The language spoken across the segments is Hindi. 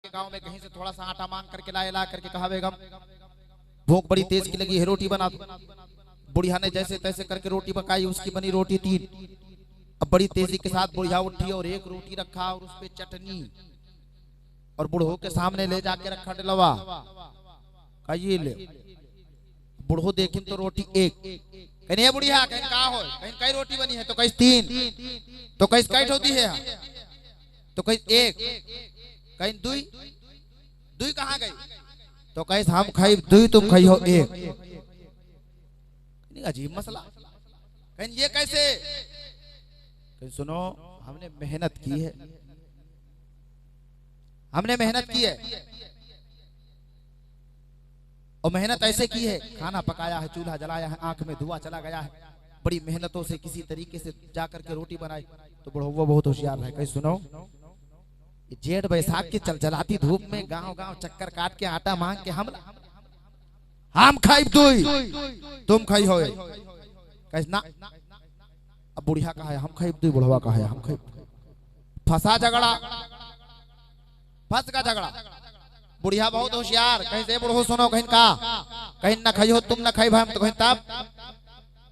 के गांव में कहीं से थोड़ा सा आटा मांग करके ला करके कहा बेगम भूख बड़ी तेज की लगी है, रोटी बना दो। बुढ़िया ने जैसे तैसे करके रोटी पकाई, उसकी बनी रोटी 3। अब बड़ी तेजी के साथ बुढ़िया उठी और एक रोटी रखा और उस पे चटनी और बूढ़ो के सामने ले जाके रखा डलवा। ये ले। बूढ़ो देखे तो रोटी एक, कहीं बुढ़िया कहीं का हो, कहीं कई रोटी बनी है तो कहीं 3, तो कहीं कई होती है तो कहीं 1, कहीं 2 कहाँ गई, तो कहीं हम खाई 2 तुम खाई हो 1। अजीब मसला। कहीं ये कैसे? कहीं सुनो, हमने मेहनत की है, हमने मेहनत की है और मेहनत ऐसे की है, खाना पकाया है, चूल्हा जलाया है, आंख में धुआं चला गया है, बड़ी मेहनतों से किसी तरीके से जाकर के रोटी बनाई। तो बड़ो वो बहुत होशियार है। कहीं सुनो, जेठ बैसाख की चलचलाती धूप में गांव गांव चक्कर काट के आटा मांग के हम खाई 2 तुम खाई हो। कैसे ना? अब बुढ़िया कहा है हम खाई 2, बुढ़वा कहा है हम खाई। फंसा झगड़ा, फंस का झगड़ा। बुढ़िया बहुत होशियार, कहीं से बुढ़ो सुनो, कहीं का कहीं ना खाई हो तुम, ना खाई भाई हम, तो कहीं तब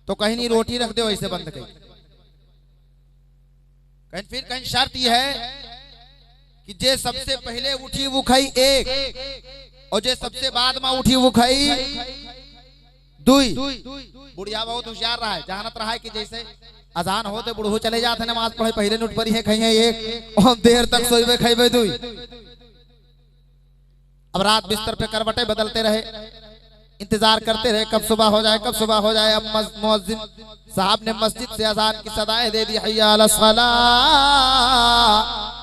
तो कहीं नहीं रोटी रख दो ऐसे बंद कहीं। कहीं फिर कहीं शर्त यह है कि जे सबसे पहले उठी वो खाई 1 और जे सबसे बाद में उठी वो खाई 2। बुढ़िया बहुत होशियार रहा है, जानत रहा है कि जैसे अजान होते बुढ़ो चले जाते नमाज पढ़े, पहले नोट पर ही खाई 1 और देर तक सोइबे खाइबे 2। अब रात बिस्तर पे करवटे बदलते रहे, इंतजार करते रहे कब सुबह हो जाए, कब सुबह हो जाए। अब मुअज्जिन साहब ने मस्जिद से अजान की सदाएं दे दी, हय्या अलल सलाह,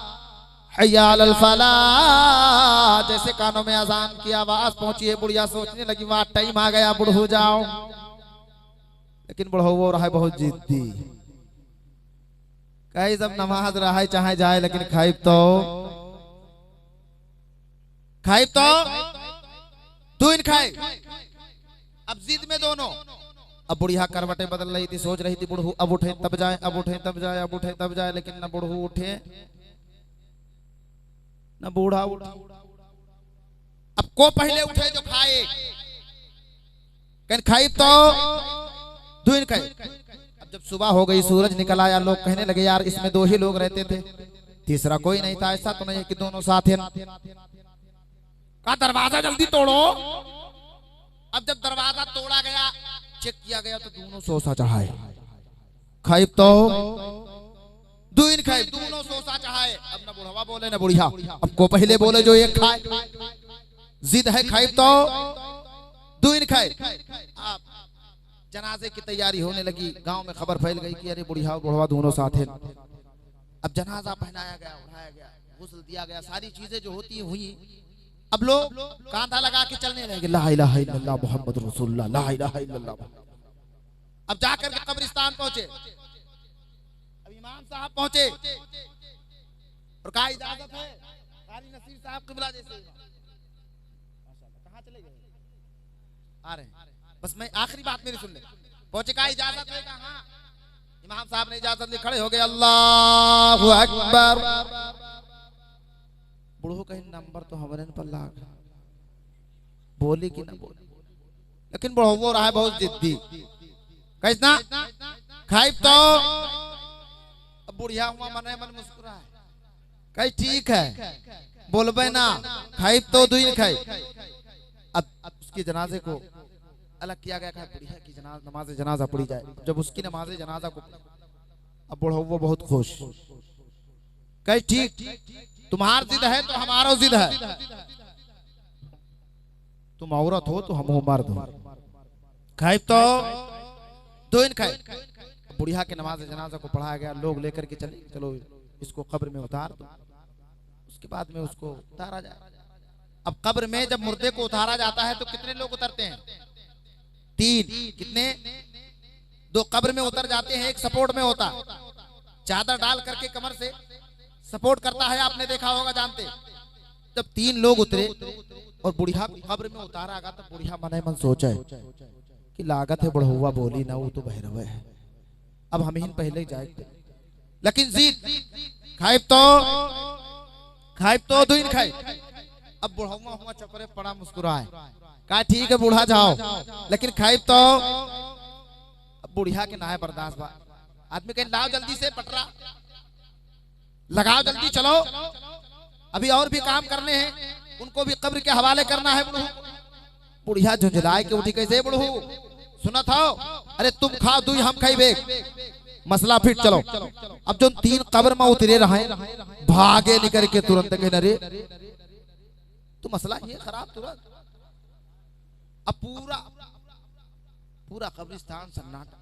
हय्या अलल फलाह। जैसे कानों में अजान की आवाज पहुंची है, बुढ़िया सोचने लगी वाह टाइम आ गया, बुढ़ो जाओ। लेकिन बुढ़ो वो रहा है बहुत जिद्दी, कहीं जब नमाज रहा है चाहे जाए, लेकिन खाइब तो 2 खाए। अब जिद में दोनों। अब बुढ़िया करवटें बदल रही थी, सोच रही थी बुढ़ू अब उठे तब जाए, अब उठे तब जाए, अब उठे तब जाए, लेकिन न बुढ़ू उठे न बूढ़ा उठा। अब को पहले उठे जो खाए, खाई तो 2 खाए। अब जब सुबह हो गई, सूरज निकल आया, लोग कहने लगे यार इसमें 2 ही लोग रहते थे, तीसरा कोई नहीं था। ऐसा तो नहीं कि दोनों साथ हैं। का दरवाजा जल्दी तोड़ो। अब जब दरवाजा तोड़ा गया, चेक किया गया तो दोनों सोसा चढ़ाए। खाइब तो 2 खाइब, दोनों सोसा चढ़ाए। अब न बुढ़वा बोले न बुढ़िया, अब को पहले बोले जो 1 खाए। जिद है, खाइब तो 2 खाए। अब जनाजे की तैयारी होने लगी, गांव में खबर फैल गई कि अरे बुढ़िया और बुढ़वा दोनों साथ हैं। अब जनाजा पहनाया गया, उठाया गया, गुस्ल दिया गया, सारी चीजें जो होती हुई। अब लोग कांधा लगा के चलने लगे, ला इलाहा इल्लल्लाह मुहम्मद रसूलुल्लाह, ला इलाहा इल्लल्लाह। अब जाकर के कब्रिस्तान पहुंचे, अब इमाम साहब पहुंचे और कहा इजाजत है, कारी नसीर साहब किबला जैसे कहां चले गए, आ रहे हैं, बस मैं आखिरी बात मेरी सुन ले। पहुंचे, कहा इजाजत है, कहा इमाम साहब ने इजाजत ली, खड़े हो गए, अल्लाहु अकबर। बुढ़ो कहीं नंबर तो हमारे पर लाग, बोली कि ना बोली, लेकिन बुढ़ो वो रहा है बहुत जिद्दी। कैसा खाइब तो, अब बुढ़िया हुआ मन मन मुस्कुरा है, कहीं ठीक है बोलबे ना, खाइब तो 2 खाई। अब उसकी जनाजे को अलग किया गया, बुढ़िया की नमाज जनाजा पढ़ी जाए। जब उसकी नमाज जनाजा को, अब बुढ़ो वो बहुत खुश, कहीं ठीक, तुम्हार जिद है तो हमारा जिद है, तुम औरत हो तो हम मर्द हो। खाइब तो 2 खाए। बुढ़िया के नमाज जनाजा को पढ़ाया गया, लोग लेकर के चले, चलो इसको कब्र में उतार दो। उसके बाद में उसको उतारा जाए। अब कब्र में जब मुर्दे को उतारा जाता है तो कितने लोग उतरते हैं? 3। कितने? 2 कब्र में उतर जाते हैं, 1 सपोर्ट में होता, चादर डाल करके कमर से सपोर्ट करता है, आपने देखा होगा, जानते। जब 3 लोग उतरे और बुढ़िया कब्र में उतारा गया, तब बुढ़िया मन मन सोचा कि लागत है बढ़ुआ बोली ना, वो तो भैरव है, अब हम ही पहले जाए। लेकिन जीत खाइब तो 2 खाए। अब बुढ़ा हुआ चपरे पड़ा मुस्कुराए, कहा ठीक है बूढ़ा जाओ, लेकिन खाइब तो बुढ़िया के ना है बर्दाश्त बा। आदमी कहे लाओ जल्दी से पटरा लगाओ, जल्दी चलो, अभी और भी काम करने हैं, उनको भी कब्र के हवाले करना है। बुढ़िया झुंझलाए के उठी, कैसे बुढ़ू सुना था, अरे तुम खाओ दुई हम खाई बेग, मसला फिट चलो। अब जो 3 कब्र में उतरे रहे भागे निकल के तुरंत के नरे तो मसला ये खराब तुरंत। अब पूरा कब्रिस्तान सन्नाटा,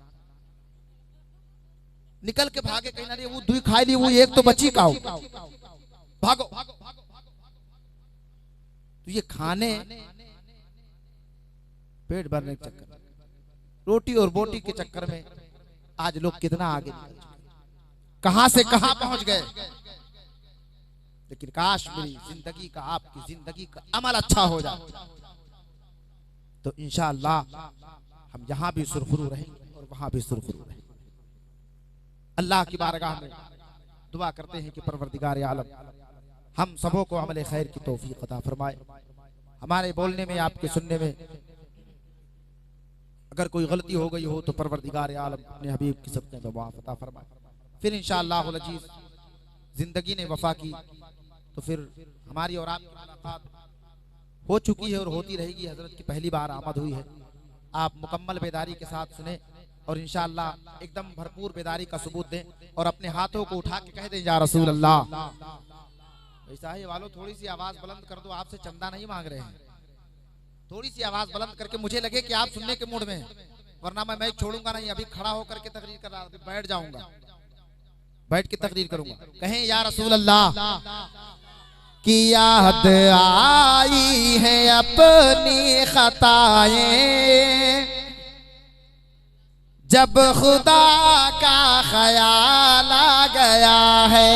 निकल के भागे कहीं ना रे, वो दुई खाई ली, वो एक तो बची खाओ, भागो। तो ये खाने पेट भरने के चक्कर, रोटी और बोटी के चक्कर में आज लोग कितना आगे कहां से कहां पहुंच गए। लेकिन काश मेरी जिंदगी का, आपकी जिंदगी का अमल अच्छा हो जाए तो इंशाअल्लाह हम यहां भी सुरखरू रहेंगे और वहां भी सुरखरू रहेंगे। अल्लाह की बारगाह में दुआ करते हैं कि परवरदिगार आलम हम सबों को अमल खैर की तौफीक अता फरमाए। हमारे बोलने में, आपके सुनने में अगर कोई गलती हो गई हो तो परवरदिगार आलम अपने हबीब की सदक़े में माफ़ अता फरमाए। फिर इंशाअल्लाह अज़ीज़ जिंदगी ने वफा की तो फिर हमारी और आपकी मुलाकात हो चुकी है और होती रहेगी। हजरत की पहली बार आमद हुई है, आप मुकम्मल बेदारी के साथ सुने और इंशाअल्लाह एकदम भरपूर बेदारी का सबूत दें और अपने हाथों को उठा के कह दें या रसूल अल्लाह। ऐसा है वालों, थोड़ी सी आवाज बुलंद कर दो, आपसे चंदा नहीं मांग रहे हैं, थोड़ी सी आवाज बुलंद करके मुझे लगे कि आप सुनने के मूड में, वरना मैं मैच छोड़ूंगा नहीं, अभी खड़ा होकर के तकरीर कर रहा, बैठ जाऊंगा, बैठ के तकरीर करूंगा। कहें या रसूल अल्लाह की याद आई है अपनी खताएं, जब खुदा का ख्याल आ गया है,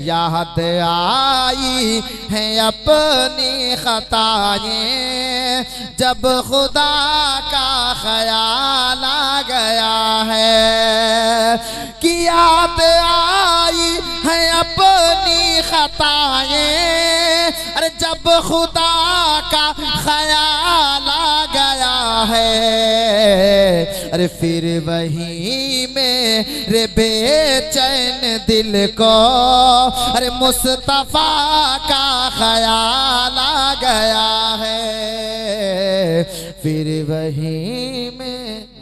याद आई है अपनी खताएं, जब खुदा का ख्याल आ गया है, कि याद आई है अपनी खताएं, अरे जब खुदा का ख्याल आ गया है, अरे फिर वही मेरे बेचैन दिल को, अरे मुस्तफा का ख्याल आ गया है, फिर वही में